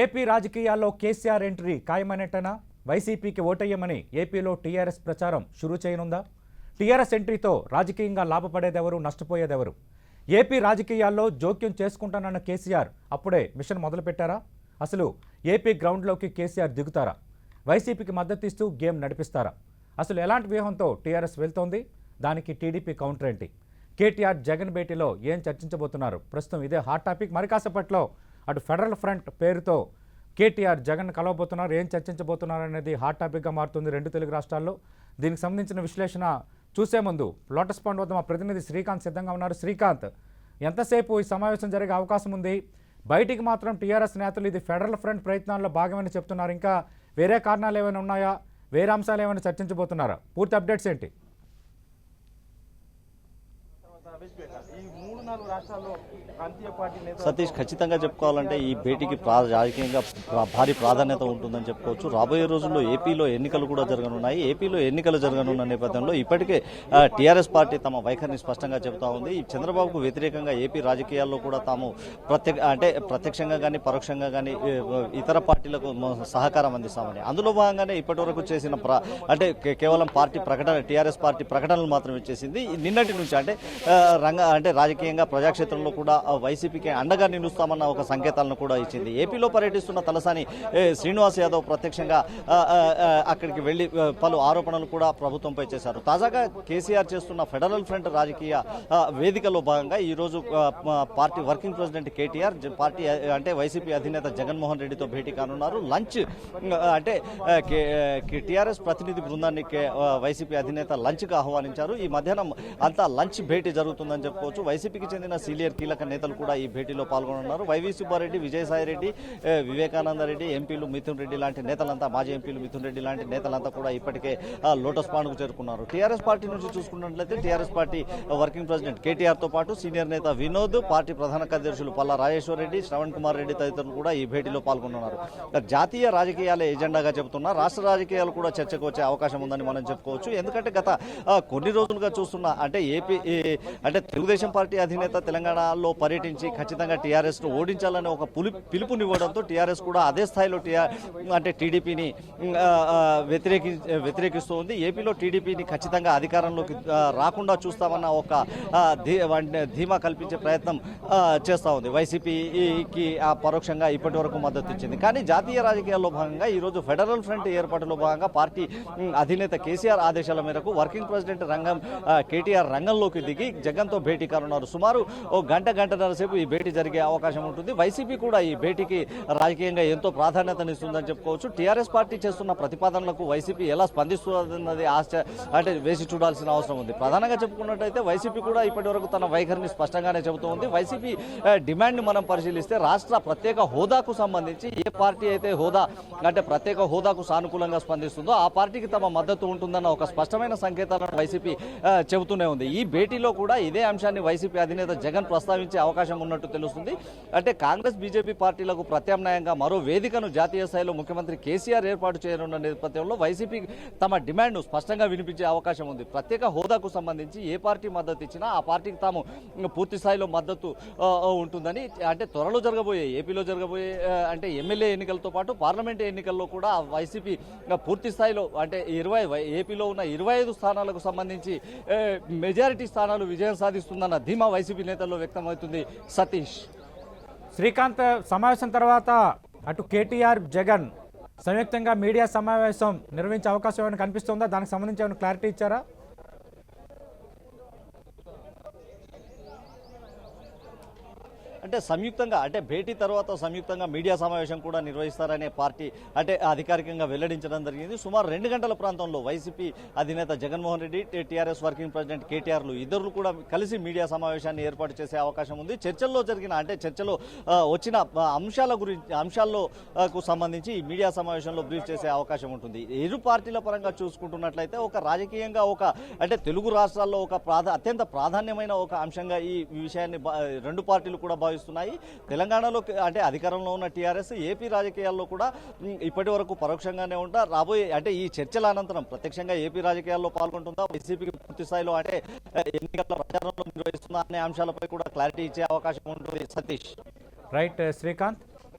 AP రాజకీయాల్లో KCR entry ఖాయమనేటనా? వైసీపీకి ఓటేయమని ఏపీలో టీఆర్ఎస్ ప్రచారం షురూ చేయనుందా? టీఆర్ఎస్ ఎంట్రీతో రాజకీయంగా లాభపడేదెవరు, నష్టపోయేదెవరు? ఏపీ రాజకీయాల్లో జోక్యం చేసుకుంటానన్న కేసీఆర్ అప్పుడే మిషన్ మొదలుపెట్టారా? అసలు ఏపీ గ్రౌండ్లోకి కేసీఆర్ దిగుతారా? వైసీపీకి మద్దతిస్తూ గేమ్ నడిపిస్తారా? అసలు ఎలాంటి వ్యూహంతో టీఆర్ఎస్ వెళ్తోంది? దానికి టీడీపీ కౌంటర్ ఏంటి? కేటీఆర్ జగన్ భేటీలో ఏం చర్చించబోతున్నారు? ప్రస్తుతం ఇదే హాట్ టాపిక్. మరి కాసేపట్లో అటు ఫెడరల్ ఫ్రంట్ పేరుతో కేటీఆర్ జగన్ కలవబోతున్నారు. ఏం చర్చించబోతున్నారు అనేది హాట్ టాపిక్గా మారుతుంది రెండు తెలుగు రాష్ట్రాల్లో. దీనికి సంబంధించిన విశ్లేషణ చూసే ముందు లోటస్ పాండ్ వద్ద మా ప్రతినిధి శ్రీకాంత్ సిద్ధంగా ఉన్నారు. శ్రీకాంత్, ఎంతసేపు ఈ సమావేశం జరిగే అవకాశం ఉంది? బయటికి మాత్రం టీఆర్ఎస్ నేతలు ఇది ఫెడరల్ ఫ్రంట్ ప్రయత్నాల్లో భాగమని చెప్తున్నారు. ఇంకా వేరే కారణాలు ఏమైనా ఉన్నాయా? వేరే అంశాలు ఏమైనా చర్చించబోతున్నారా? పూర్తి అప్డేట్స్ ఏంటి? సతీష్, ఖచ్చితంగా చెప్పుకోవాలంటే ఈ భేటీకి రాజకీయంగా భారీ ప్రాధాన్యత ఉంటుందని చెప్పుకోవచ్చు. రాబోయే రోజుల్లో ఏపీలో ఎన్నికలు కూడా జరగనున్నాయి. ఏపీలో ఎన్నికలు జరగనున్న నేపథ్యంలో ఇప్పటికే టీఆర్ఎస్ పార్టీ తమ వైఖరిని స్పష్టంగా చెబుతా ఉంది. ఈ చంద్రబాబుకు వ్యతిరేకంగా ఏపీ రాజకీయాల్లో కూడా తాము ప్రత్యక్షంగా కానీ పరోక్షంగా కానీ ఇతర పార్టీలకు సహకారం అందిస్తామని, అందులో భాగంగానే ఇప్పటివరకు చేసిన కేవలం పార్టీ ప్రకటన, టీఆర్ఎస్ పార్టీ ప్రకటనలు మాత్రం ఇచ్చేసింది. నిన్నటి నుంచి అంటే రాజకీయంగా ప్రజాక్షేత్రంలో కూడా వైసీపీకి అండగా నిలుస్తామన్న ఒక సంకేతాలను కూడా ఇచ్చింది. ఏపీలో పర్యటిస్తున్న తలసాని శ్రీనివాస్ యాదవ్ ప్రత్యక్షంగా అక్కడికి వెళ్లి పలు ఆరోపణలు కూడా ప్రభుత్వంపై చేశారు. తాజాగా కేసీఆర్ చేస్తున్న ఫెడరల్ ఫ్రంట్ రాజకీయ వేదికలో భాగంగా ఈరోజు పార్టీ వర్కింగ్ ప్రెసిడెంట్ కేటీఆర్ అంటే వైసీపీ అధినేత జగన్మోహన్ రెడ్డితో భేటీ కానున్నారు. లంచ్ అంటే టీఆర్ఎస్ ప్రతినిధి బృందాన్ని వైసీపీ అధినేత లంచ్కి ఆహ్వానించారు. ఈ మధ్యాహ్నం అంతా లంచ్ భేటీ జరుగుతుందని చెప్పుకోవచ్చు. వైసీపీకి చెందిన సీనియర్ కీలక నేతలు కూడా ఈ భేటీలో పాల్గొనున్నారు. వైవి సుబ్బారెడ్డి, విజయసాయిరెడ్డి, వివేకానంద రెడ్డి, ఎంపీలు మిథున్ రెడ్డి లాంటి నేతలంతా, మాజీ ఎంపీలు మిథున్ రెడ్డి లాంటి నేతలంతా కూడా ఇప్పటికే లోటస్ పాండ్కు చేరుకున్నారు. టీఆర్ఎస్ పార్టీ నుంచి చూసుకున్నట్లయితే TRS party working president KTR తో పాటు సీనియర్ నేత వినోద్, పార్టీ ప్రధాన కార్యదర్శులు పల్లా రాజేశ్వర్ రెడ్డి, శ్రవణ్ కుమార్ రెడ్డి తదితరులు కూడా ఈ భేటీలో పాల్గొన్నారు. జాతీయ రాజకీయాలే ఎజెండాగా చెబుతున్నా రాష్ట్ర రాజకీయాలు కూడా చర్చకు వచ్చే అవకాశం ఉందని మనం చెప్పుకోవచ్చు. ఎందుకంటే గత కొన్ని రోజులుగా చూస్తున్న ఏపీ తెలుగుదేశం పార్టీ అధినేత తెలంగాణలో పర్యటించి ఖచ్చితంగా టీఆర్ఎస్ ను ఓడించాలని ఒక పిలుపునివ్వడంతో టీఆర్ఎస్ కూడా అదే స్థాయిలో టీడీపీని వ్యతిరేకిస్తూ ఉంది. ఏపీలో టీడీపీని ఖచ్చితంగా అధికారంలోకి రాకుండా చూస్తామన్న ఒక ధీమా కల్పించే ప్రయత్నం చేస్తూ ఉంది. వైసీపీకి పరోక్షంగా ఇప్పటి వరకు మద్దతు ఇచ్చింది. కానీ జాతీయ రాజకీయాల్లో భాగంగా ఈరోజు ఫెడరల్ ఫ్రంట్ ఏర్పాటులో భాగంగా పార్టీ అధినేత కేసీఆర్ ఆదేశాల మేరకు వర్కింగ్ ప్రెసిడెంట్ కేటీఆర్ రంగంలోకి దిగి జగన్తో భేటీ కానున్నారు. సుమారు గంటన్నర సేపు ఈ భేటీ జరిగే అవకాశం ఉంటుంది. వైసీపీ కూడా ఈ భేటీకి రాజకీయంగా ఎంతో ప్రాధాన్యతనిస్తుందని చెప్పుకోవచ్చు. టీఆర్ఎస్ పార్టీ చేస్తున్న ప్రతిపాదనలకు వైసీపీ ఎలా స్పందిస్తున్నది వేసి చూడాల్సిన అవసరం ఉంది. ప్రధానంగా చెప్పుకున్నట్టయితే వైసీపీ కూడా ఇప్పటి వరకు తన వైఖరిని స్పష్టంగానే చెబుతూ ఉంది. వైసీపీ డిమాండ్ ను మనం పరిశీలిస్తే రాష్ట్ర ప్రత్యేక హోదాకు సంబంధించి ఏ పార్టీ అయితే ప్రత్యేక హోదాకు సానుకూలంగా స్పందిస్తుందో ఆ పార్టీకి తమ మద్దతు ఉంటుందన్న ఒక స్పష్టమైన సంకేతాలను వైసీపీ చెబుతూనే ఉంది. ఈ భేటీలో కూడా ఇదే అంశాన్ని వైసీపీ అధినేత జగన్ ప్రస్తావించే అవకాశం ఉన్నట్టు తెలుస్తుంది. కాంగ్రెస్ బీజేపీ పార్టీలకు ప్రత్యామ్నాయంగా మరో వేదికను జాతీయ స్థాయిలో ముఖ్యమంత్రి కేసీఆర్ ఏర్పాటు చేయనున్న నేపథ్యంలో వైసీపీ తమ డిమాండ్ను స్పష్టంగా వినిపించే అవకాశం ఉంది. ప్రత్యేక హోదాకు సంబంధించి ఏ పార్టీ మద్దతు ఇచ్చినా ఆ పార్టీకి తాము పూర్తి స్థాయిలో మద్దతు ఉంటుందని, త్వరలో ఏపీలో జరగబోయే ఎమ్మెల్యే ఎన్నికలతో పాటు పార్లమెంట్ ఎన్నికల్లో కూడా వైసీపీ పూర్తి స్థాయిలో ఏపీలో ఉన్న 25 స్థానాలకు సంబంధించి మెజారిటీ స్థానాలు విజయం సాధిస్తుందన్న ధీమా వైసీపీ నేతల్లో వ్యక్తమవుతుంది. సతీష్, శ్రీకాంత్, సమావేశం తర్వాత అటు కేటీఆర్ జగన్ సంయుక్తంగా మీడియా సమావేశం నిర్వహించే అవకాశం ఏమైనా కనిపిస్తుందా? దానికి సంబంధించి ఏమైనా క్లారిటీ ఇచ్చారా? సంయుక్తంగా భేటీ తర్వాత సంయుక్తంగా మీడియా సమావేశం కూడా నిర్వహిస్తారనే పార్టీ అధికారికంగా వెల్లడించడం జరిగింది. సుమారు 2 గంటల ప్రాంతంలో వైసీపీ అధినేత Jaganmohan Reddy, TRS working president కేటీఆర్లు ఇద్దరు కూడా కలిసి మీడియా సమావేశాన్ని ఏర్పాటు చేసే అవకాశం ఉంది. చర్చల్లో వచ్చిన అంశాలకు సంబంధించి ఈ మీడియా సమావేశంలో బ్రీఫ్ చేసే అవకాశం ఉంటుంది. ఇరు పార్టీల పరంగా చూసుకుంటున్నట్లయితే ఒక రాజకీయంగా తెలుగు రాష్ట్రాల్లో అత్యంత ప్రాధాన్యమైన ఒక అంశంగా ఈ విషయాన్ని రెండు పార్టీలు కూడా భావిస్తున్నాయి. తెలంగాణలో అధికారంలో ఉన్న టీఆర్ఎస్ ఏపీ రాజకీయాల్లో కూడా ఇప్పటి వరకు పరోక్షంగానే ఉంటా రాబోయే ఈ చర్చల అనంతరం ప్రత్యక్షంగా ఏపీ రాజకీయాల్లో పాల్గొంటుందా, వైసీపీకి పూర్తి స్థాయిలో ఎన్నికల ప్రచారంలో నిర్వహిస్తుందా అనే అంశాలపై కూడా క్లారిటీ ఇచ్చే అవకాశం ఉంటుంది. సతీష్, రైట్ శ్రీకాంత్.